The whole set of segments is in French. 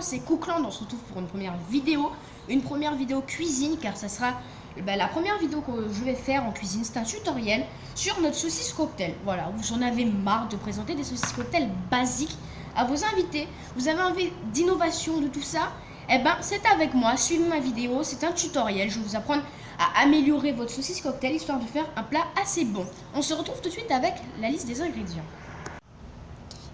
c'est Cookland, on se retrouve pour une première vidéo cuisine, car ça sera la première vidéo que je vais faire en cuisine. C'est un tutoriel sur notre saucisse cocktail. Voilà, vous en avez marre de présenter des saucisses cocktail basiques à vos invités, vous avez envie d'innovation, de tout ça, eh ben c'est avec moi, suivez ma vidéo, c'est un tutoriel, je vais vous apprendre à améliorer votre saucisse cocktail histoire de faire un plat assez bon. On se retrouve tout de suite avec la liste des ingrédients.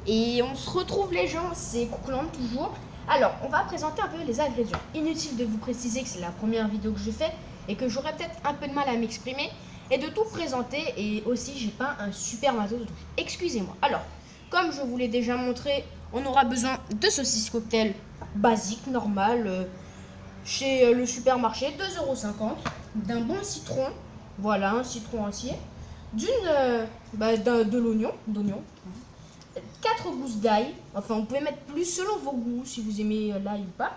Et on se retrouve les gens, c'est Cookland toujours. Alors, on va présenter un peu les ingrédients. Inutile de vous préciser que c'est la première vidéo que je fais et que j'aurai peut-être un peu de mal à m'exprimer et de tout présenter, et aussi j'ai pas un super matos de touche. Excusez-moi. Alors, comme je vous l'ai déjà montré, on aura besoin de saucisses cocktail basiques, normales, chez le supermarché, 2,50 €, d'un bon citron, voilà, un citron entier, de l'oignon, 4 gousses d'ail, enfin vous pouvez mettre plus selon vos goûts si vous aimez l'ail ou pas,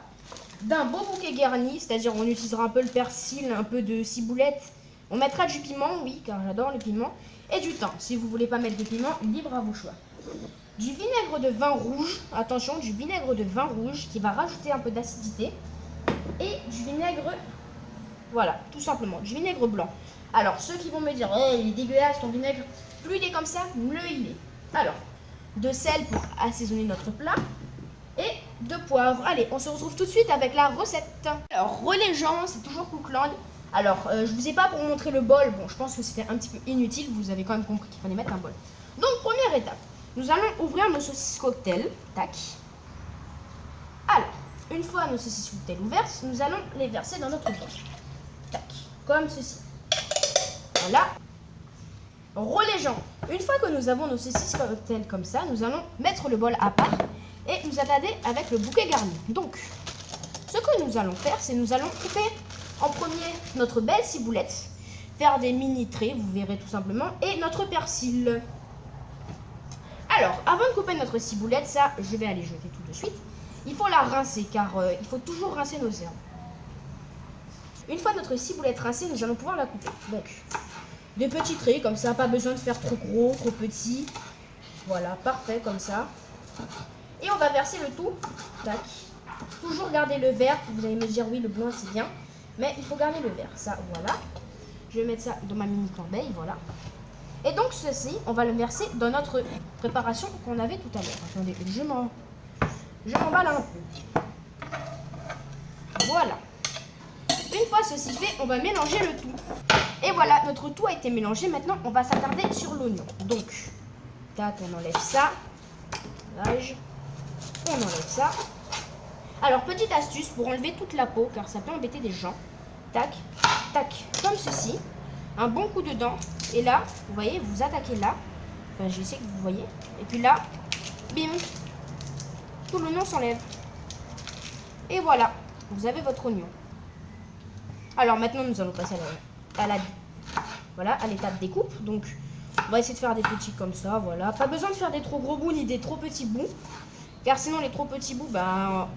d'un beau bouquet garni, c'est-à-dire on utilisera un peu le persil, un peu de ciboulette, on mettra du piment, oui, car j'adore le piment, et du thym. Si vous voulez pas mettre de piment, libre à vos choix. Du vinaigre de vin rouge, attention, du vinaigre de vin rouge qui va rajouter un peu d'acidité, et du vinaigre, voilà, tout simplement, du vinaigre blanc. Alors, ceux qui vont me dire, hey, il est dégueulasse ton vinaigre, plus il est comme ça, mieux il est. Alors, de sel pour assaisonner notre plat, et de poivre. Allez, on se retrouve tout de suite avec la recette. Alors, relais gens, c'est toujours Cookland. Alors, je vous ai pas pour montrer le bol, bon, je pense que c'était un petit peu inutile, vous avez quand même compris qu'il fallait mettre un bol. Donc, première étape, nous allons ouvrir nos saucisses cocktail, tac. Alors, une fois nos saucisses cocktail ouvertes, nous allons les verser dans notre bol, tac, comme ceci. Voilà. Relais gens, une fois que nous avons nos saucisses cocktail comme ça, nous allons mettre le bol à part et nous attaquer avec le bouquet garni. Donc, ce que nous allons faire, c'est nous allons couper en premier notre belle ciboulette, faire des mini traits, vous verrez tout simplement, et notre persil. Alors, avant de couper notre ciboulette, ça, je vais aller jeter tout de suite. Il faut la rincer, car il faut toujours rincer nos herbes. Une fois notre ciboulette rincée, nous allons pouvoir la couper. Donc, des petits traits, comme ça, pas besoin de faire trop gros, trop petit. Voilà, parfait, comme ça. Et on va verser le tout, tac. Toujours garder le vert, vous allez me dire, oui, le blanc, c'est bien. Mais il faut garder le vert, ça, voilà. Je vais mettre ça dans ma mini corbeille, voilà. Et donc, ceci, on va le verser dans notre préparation qu'on avait tout à l'heure. Attendez, je m'emballe un peu. Voilà. Une fois ceci fait, on va mélanger le tout. Et voilà, notre tout a été mélangé. Maintenant, on va s'attarder sur l'oignon. Donc, tac, on enlève ça. On enlève ça. Alors, petite astuce pour enlever toute la peau, car ça peut embêter des gens. Tac, tac, comme ceci. Un bon coup dedans. Et là, vous voyez, vous attaquez là. Enfin, je vais essayer que vous voyez. Et puis là, bim. Tout l'oignon s'enlève. Et voilà, vous avez votre oignon. Alors maintenant, nous allons passer à l'étape découpe. Donc, on va essayer de faire des petits comme ça, voilà. Pas besoin de faire des trop gros bouts ni des trop petits bouts, car sinon les trop petits bouts,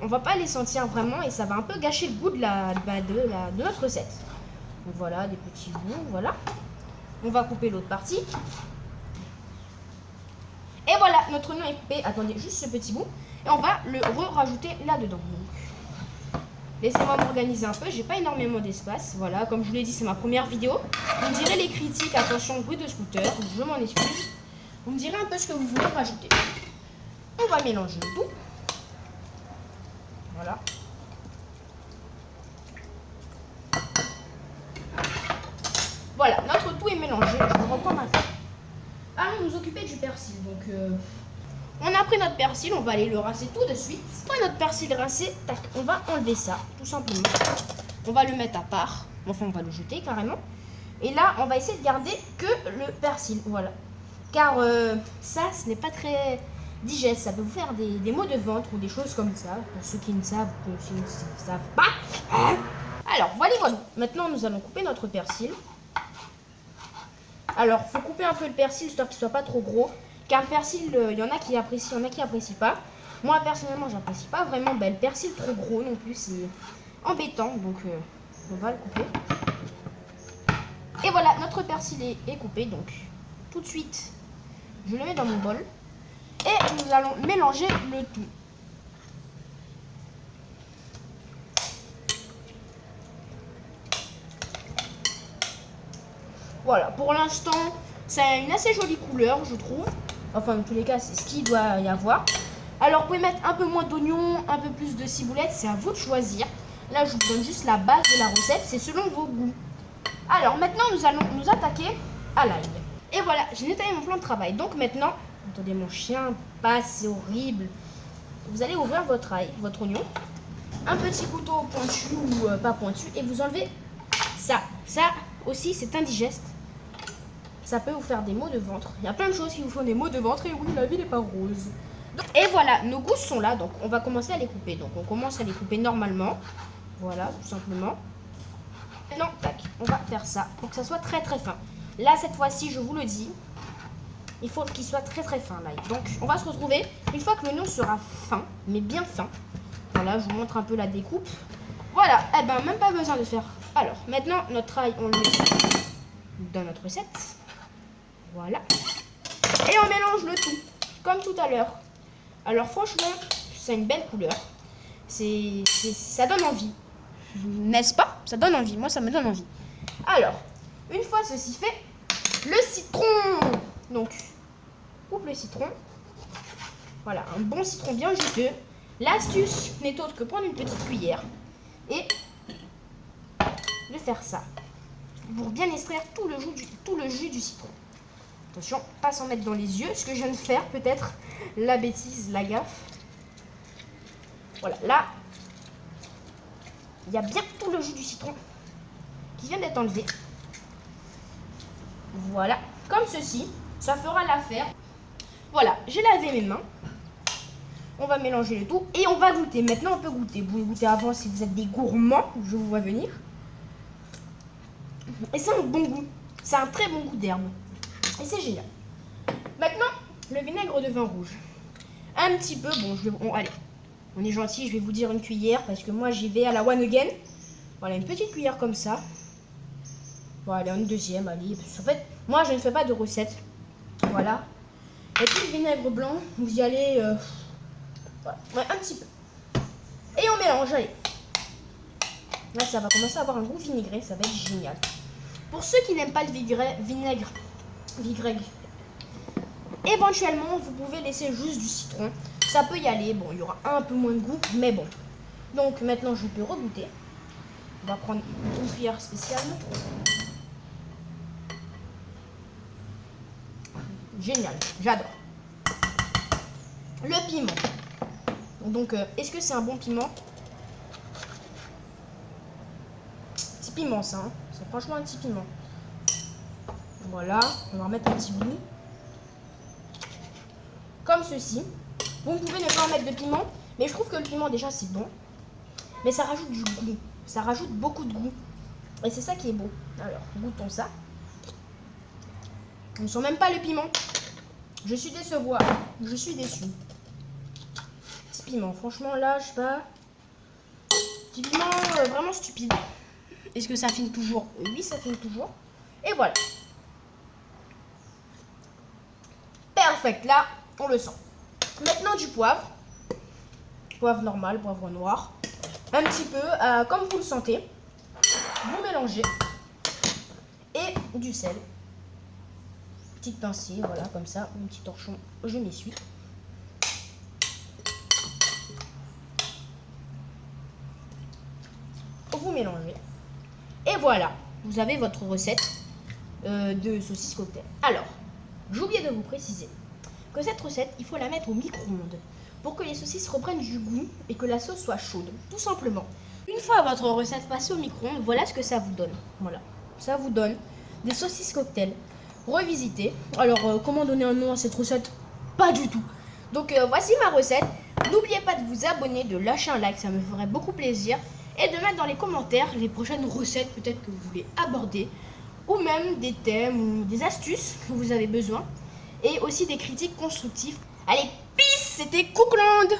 on va pas les sentir vraiment et ça va un peu gâcher le goût de notre recette. Donc voilà, des petits bouts, voilà. On va couper l'autre partie. Et voilà, notre oignon est coupé. Attendez, juste ce petit bout. Et on va le rajouter là-dedans. Laissez-moi m'organiser un peu, j'ai pas énormément d'espace. Voilà, comme je vous l'ai dit, c'est ma première vidéo. Vous me direz les critiques, attention, bruit de scooter, je m'en excuse. Vous me direz un peu ce que vous voulez rajouter. On va mélanger le tout. Voilà. Voilà, notre tout est mélangé. Je vais reprendre maintenant. Allons nous occuper du persil. Donc, on a pris notre persil, on va aller le rincer tout de suite. Après notre persil rincé, tac, on va enlever ça, tout simplement. On va le mettre à part. Enfin, on va le jeter carrément. Et là, on va essayer de garder que le persil, voilà. Car ça, ce n'est pas très digeste. Ça peut vous faire des maux de ventre ou des choses comme ça. Pour ceux qui ne savent, pas. Alors, voilà. Maintenant, nous allons couper notre persil. Alors, il faut couper un peu le persil, histoire qu'il ne soit pas trop gros. Car le persil, il y en a qui apprécient, il y en a qui n'apprécient pas. Moi, personnellement, j'apprécie pas vraiment. Le persil trop gros non plus, c'est embêtant. Donc, on va le couper. Et voilà, notre persil est coupé. Donc, tout de suite, je le mets dans mon bol. Et nous allons mélanger le tout. Voilà, pour l'instant, ça a une assez jolie couleur, je trouve. Enfin, dans tous les cas, c'est ce qu'il doit y avoir. Alors, vous pouvez mettre un peu moins d'oignons, un peu plus de ciboulette, c'est à vous de choisir. Là, je vous donne juste la base de la recette, c'est selon vos goûts. Alors, maintenant, nous allons nous attaquer à l'ail. Et voilà, j'ai nettoyé mon plan de travail. Donc maintenant, attendez, mon chien passe, c'est horrible. Vous allez ouvrir votre ail, votre oignon. Un petit couteau pointu ou pas pointu et vous enlevez ça. Ça aussi, c'est indigeste. Ça peut vous faire des maux de ventre. Il y a plein de choses qui vous font des maux de ventre et oui, la vie n'est pas rose. Et voilà, nos gousses sont là, donc on va commencer à les couper. Donc on commence à les couper normalement. Voilà, tout simplement. Maintenant, tac, on va faire ça pour que ça soit très très fin. Là, cette fois-ci, je vous le dis, il faut qu'il soit très très fin là. Donc, on va se retrouver une fois que l'oignon sera fin, mais bien fin. Voilà, je vous montre un peu la découpe. Voilà, eh ben, même pas besoin de faire. Alors, maintenant, notre ail, on le met dans notre recette. Voilà. Et on mélange le tout, comme tout à l'heure. Alors, franchement, c'est une belle couleur. Ça donne envie. N'est-ce pas? Ça donne envie. Moi, ça me donne envie. Alors, une fois ceci fait, le citron. Donc, coupe le citron. Voilà, un bon citron bien juteux. L'astuce n'est autre que prendre une petite cuillère et de faire ça pour bien extraire tout le jus du citron. Attention, pas s'en mettre dans les yeux, ce que je viens de faire, peut-être la bêtise, la gaffe. Voilà, là, il y a bien tout le jus du citron qui vient d'être enlevé. Voilà, comme ceci, ça fera l'affaire. Voilà, j'ai lavé mes mains. On va mélanger le tout et on va goûter. Maintenant, on peut goûter. Vous pouvez goûter avant si vous êtes des gourmands, je vous vois venir. Et c'est un bon goût. C'est un très bon goût d'herbe. Et c'est génial. Maintenant, le vinaigre de vin rouge. Un petit peu, allez, on est gentil, je vais vous dire une cuillère parce que moi j'y vais à la one again. Voilà, une petite cuillère comme ça. Voilà, une deuxième, allez. En fait, moi je ne fais pas de recette. Voilà. Et puis le vinaigre blanc, vous y allez, voilà, ouais, un petit peu. Et on mélange, allez. Là, ça va commencer à avoir un goût vinaigré, ça va être génial. Pour ceux qui n'aiment pas le vinaigre, éventuellement, vous pouvez laisser juste du citron. Ça peut y aller. Bon, il y aura un peu moins de goût, mais bon. Donc, maintenant, je peux regoûter. On va prendre une cuillère spéciale. Génial, j'adore. Le piment. Donc, est-ce que c'est un bon piment? Petit piment, ça. Hein. C'est franchement un petit piment. Voilà, on va remettre un petit bout. Comme ceci. Vous pouvez ne pas en mettre de piment, mais je trouve que le piment, déjà, c'est bon. Mais ça rajoute du goût. Ça rajoute beaucoup de goût. Et c'est ça qui est beau. Alors, goûtons ça. On ne sent même pas le piment. Je suis décevoir. Je suis déçue. Petit piment. Franchement, là, je sais pas. Petit piment vraiment stupide. Est-ce que ça filme toujours? Oui, ça filme toujours. Et voilà. Parfait. Là, on le sent. Maintenant, du poivre. Poivre normal, poivre noir. Un petit peu, comme vous le sentez. Vous mélangez. Et du sel. Petite pincée, voilà, comme ça. Un petit torchon, je m'essuie. Vous mélangez. Et voilà, vous avez votre recette de saucisse cocktail. Alors, j'ai oublié de vous préciser que cette recette, il faut la mettre au micro-ondes pour que les saucisses reprennent du goût et que la sauce soit chaude, tout simplement. Une fois votre recette passée au micro-ondes, voilà ce que ça vous donne. Voilà, ça vous donne des saucisses cocktail revisitées. Alors, comment donner un nom à cette recette? Pas du tout. Donc, voici ma recette. N'oubliez pas de vous abonner, de lâcher un like, ça me ferait beaucoup plaisir. Et de mettre dans les commentaires les prochaines recettes peut-être que vous voulez aborder. Ou même des thèmes ou des astuces que vous avez besoin. Et aussi des critiques constructives. Allez, peace, c'était Cookland.